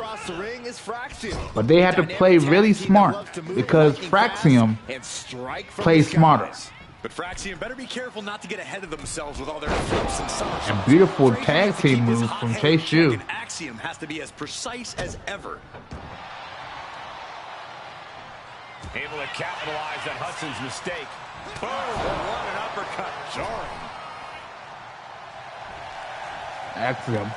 But they have to play really smart because Fraxium plays smarter. But Fraxium better be careful not to get ahead of themselves with all their flips and somersaults. And beautiful tag team moves from Chase U. Axiom has to be as precise as ever. Able to capitalize on Hudson's mistake. Boom! What an uppercut. Jarring. Axiom.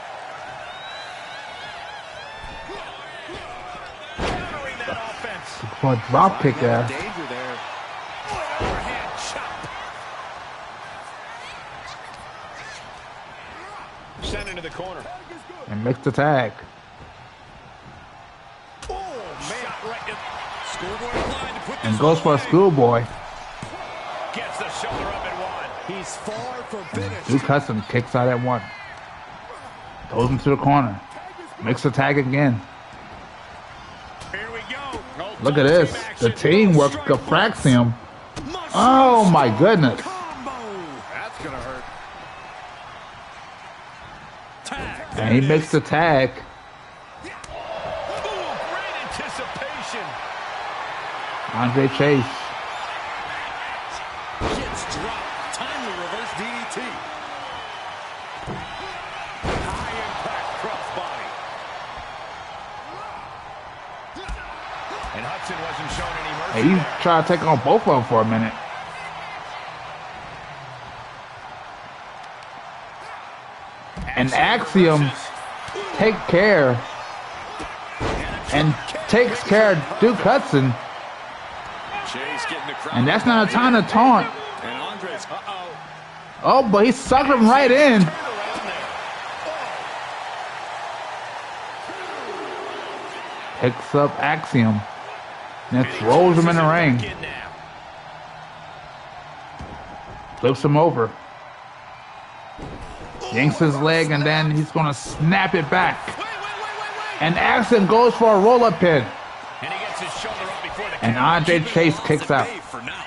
Countering that offense. For a drop kick there. Danger there. Overhand chop. Sent into the corner. And makes the tag. Oh, man. Right in. Schoolboy line to put this And goes for a schoolboy. Gets the shoulder up and one. He's far from finished. Duke Hudson kicks out at one. Throws him to the corner. Makes the tag again. Here we go. Look at this. The teamwork of Fraxium. Oh my goodness. That's going to hurt. Tag. And he makes the tag. Ooh, great anticipation. Andre Chase. Gets dropped. Timely reverse DDT. High impact crossbody. And Hudson wasn't showing any mercy. And he tried to take on both of them for a minute. And Axiom takes care of Duke Hudson. Chase getting the crowd. And that's not a time to taunt. And Andres, Oh, but he sucked him right in. Picks up Axiom. And throws him in the ring. Flips him over. Yanks his leg, and then he's going to snap it back. And Axiom goes for a roll-up pin. And he gets his shoulder up before the And Andre Chase kicks out. for now.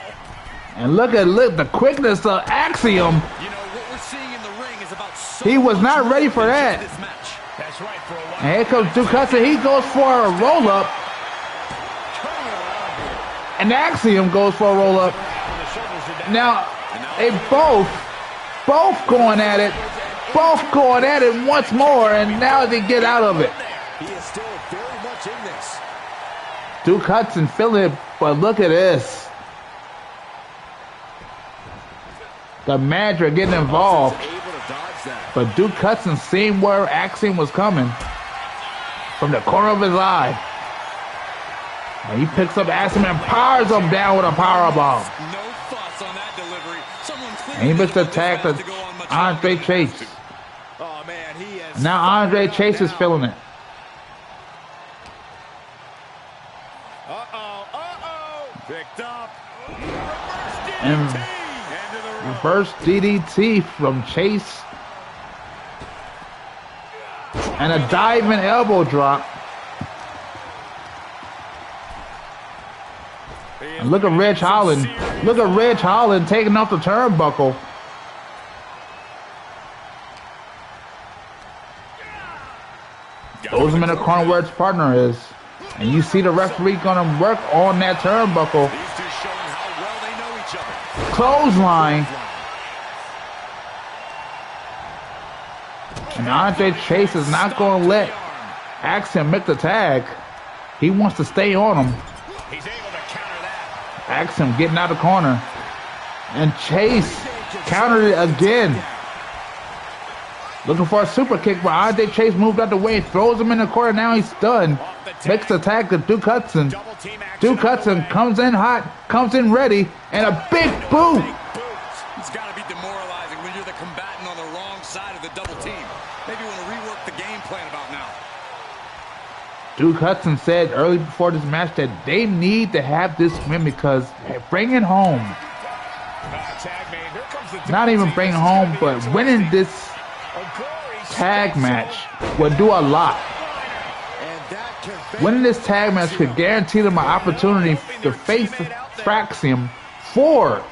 And look at the quickness of Axiom. You know, what we're seeing in the ring is about so He was not much ready for more than that. this match. That's right for a while. And here comes Duke Hudson. He goes for a roll-up. And Axiom goes for a roll-up. Now, they both going at it. Both going at it once more, and now they get out of it. He is still very much in this. Duke Hudson feeling it, but look at this. The manager getting involved. Able to dodge that. But Duke Hudson seen where Axiom was coming from the corner of his eye. And he picks up Axiom and powers him down with a powerbomb. No fuss on that delivery. Someone And he missed the attack to Andre Chase. Oh man, he has. Now Andre Chase is feeling it. Picked up. And reverse DDT from Chase. And a diving elbow drop. And look at Ridge Holland. Look at Ridge Holland taking off the turnbuckle. Throws him in the corner where his partner is. And you see the referee gonna work on that turnbuckle. These two showing how well they know each other. Clothesline. And Andre Chase is not gonna let Axiom make the tag. He wants to stay on him. He's able to counter that. Axiom getting out of the corner. And Chase countered it again. Looking for a super kick, but Andre Chase moved out the way, throws him in the corner. Now he's stunned. Makes the tag to Duke Hudson. Duke Hudson comes in hot, comes in ready, and a big boot. It's got to be demoralizing when you're the combatant on the wrong outside of the double team. Maybe want to rework the game plan about now. Duke Hudson said early before this match that they need to have this win because bringing home, not even bringing home, but winning this tag match would do a lot. Winning this tag match could guarantee them an opportunity to face Fraxium for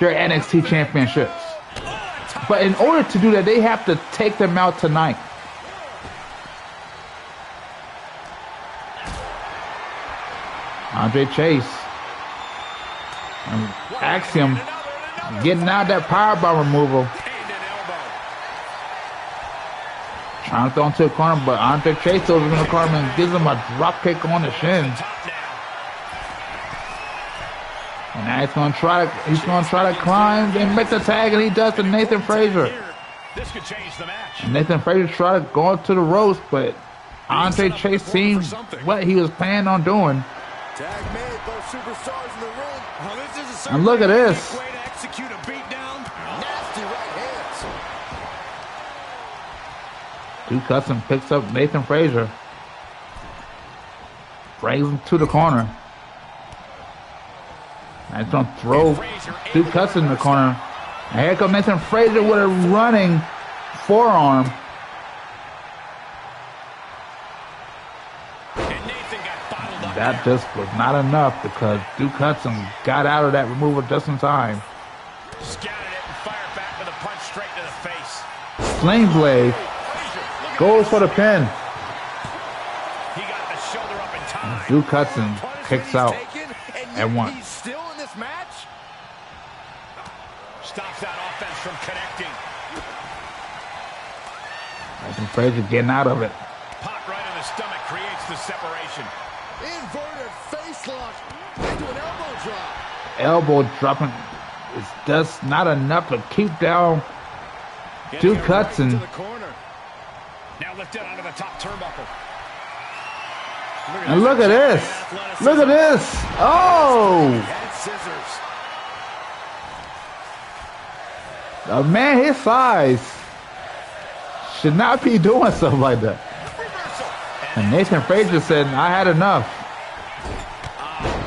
their NXT championships. But in order to do that, they have to take them out tonight. Andre Chase and Axiom getting out that powerbomb removal. Trying to throw into the corner, but Andre Chase throws him in the corner and gives him a drop kick on the shins. And now he's gonna try to climb and make the tag, and he does to Nathan Frazier. This could change the match. And Nathan Frazier tried to go to the ropes, but Andre Chase seemed what he was planning on doing. Tag made, both superstars in the ring. Oh, this is a And look at this. way to execute a beatdown. Nasty right hands. Duke Hudson picks up Nathan Frazier, brings him to the corner. And he's gonna throw Duke Hudson in the corner. And here comes Nathan Frazier with a running forearm. That just was not enough because Duke Hudson got out of that removal just in time. Scattered it and fired back with a punch straight to the face. Sling blade goes for the pin. He got the shoulder up in time. Duke Hudson kicks out at one. He's still in this match. Stops that offense from connecting. Nathan Frazier getting out of it. Pop right in the stomach creates the separation. Inverted face lock into an elbow drop. Elbow dropping is just not enough to keep down Duke Hudson. To the corner. Now lifted onto the top turnbuckle. And look at this. Look at this. Oh! And scissors. A man his size should not be doing stuff like that. And Nathan Frazier said, I had enough.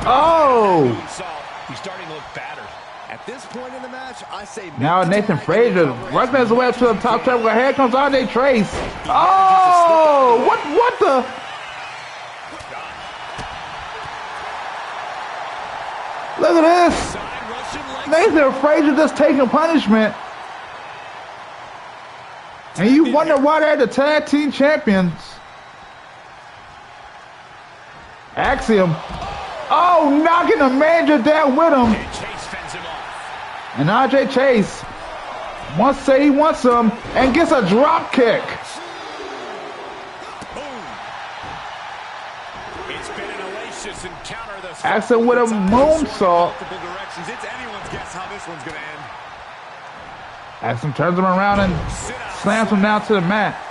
Oh! He's starting to look battered. At this point in the match, I say Now Nathan Frazier working his way up to the top table. Here comes Andre Trace. Oh! What the? Look at this. Nathan Frazier just taking punishment. And you wonder why they're the tag team champions. Axiom. Oh, knocking the manager down with him. Chase fends him off. And Andre Chase wants to say he wants some and gets a drop kick. It's been an hellacious encounter thus far. Axiom with a moonsault. Multiple directions. It's anyone's guess how this one's going to end. Axiom turns him around and slams him down to the mat.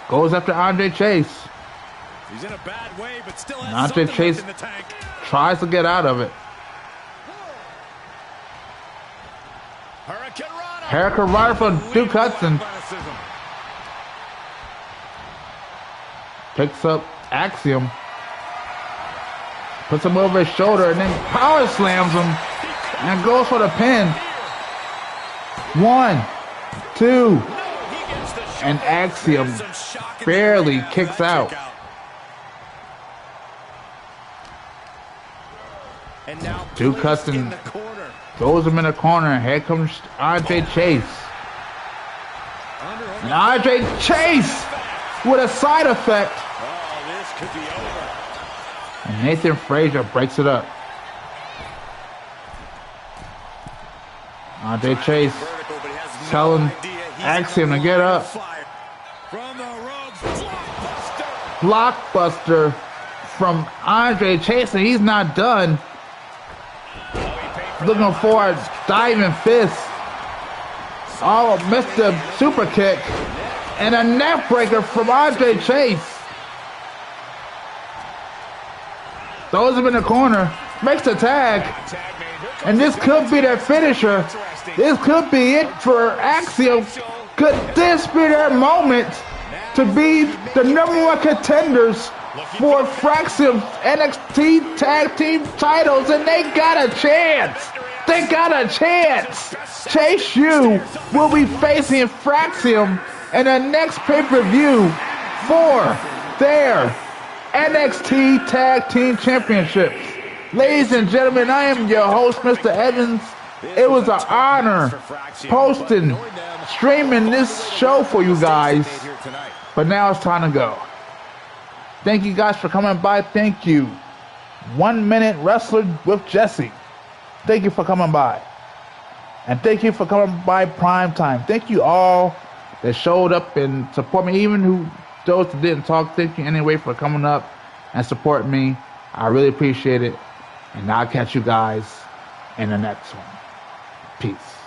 Goes after Andre Chase. He's in a bad way, but still has Andre something Chase left in the tank. tries to get out of it. Hurricane Rider from Duke Hudson. Picks up Axiom. Puts him over his shoulder and then power slams him and goes for the pin. 1, 2, and Axiom barely kicks out. And now Duke Hudson throws him in the corner, and here comes Andre Chase. And Andre Chase with a side effect. Oh, this could be over. And Nathan Frazier breaks it up. Andre Chase telling Axiom to get up. From the ropes, Blockbuster from Andre Chase, and he's not done. Looking for a diving fist. Oh, missed the super kick. And a neck breaker from Andre Chase. Throws him in the corner. Makes the tag. And this could be their finisher. This could be it for Axiom. Could this be their moment to be the #1 contenders for Fraxium's NXT Tag Team titles? And they got a chance. They got a chance. Chase U will be facing Fraxium in the next pay-per-view for their NXT Tag Team Championships. Ladies and gentlemen, I am your host, Mr. Evans. It was an honor streaming this show for you guys. But now it's time to go. Thank you guys for coming by. Thank you. 1 Minute Wrestler with Jesse. Thank you for coming by. And thank you for coming by Prime Time. Thank you all that showed up and support me. Even those that didn't talk, thank you anyway for coming up and support me. I really appreciate it. And I'll catch you guys in the next one. Peace.